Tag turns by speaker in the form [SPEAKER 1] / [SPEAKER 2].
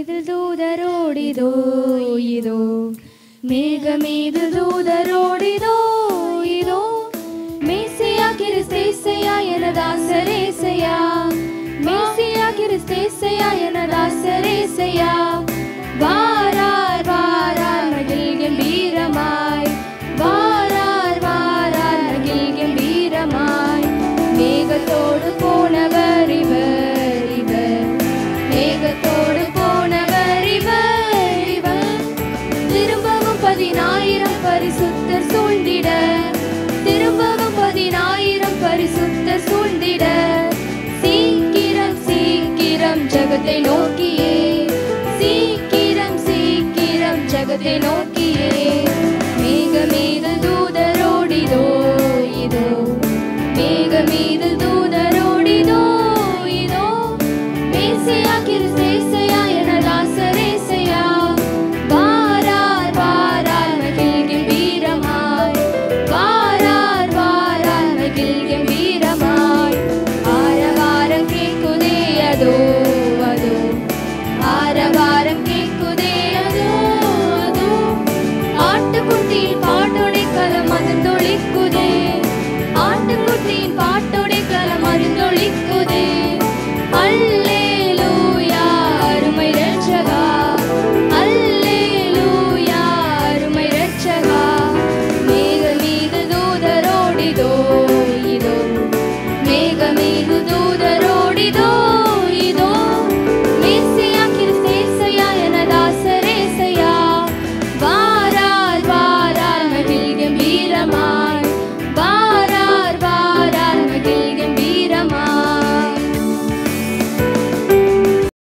[SPEAKER 1] மேகமீதில் தூதரோடிதோ இதோ மேகமீதில் தூதரோடிதோ இதோ மேசியா கிறிஸ்தேசையா எனதாசரேசையா மேசியா கிறிஸ்தேசையா எனதாசரேசையா வாரார் வாரார் மகிழ் கம்பீரமாய் வாரார் வாரார் மகிழ் கம்பீரமாய் மேகத்தோடு போனவர் இவர் இவர் மேகத்தோடு போனவர் இவர் இவர் திரும்பவும் 10,000 பரிசுத்தர் சூழ்ந்திட திரும்பவும் 10,000 பரிசுத்தர் சூழ்ந்திட சீக்கிரம் சீக்கிரம் ஜகத்தை நோக்கியே சீக்கிரம் சீக்கிரம் ஜகத்தை நோக்கியே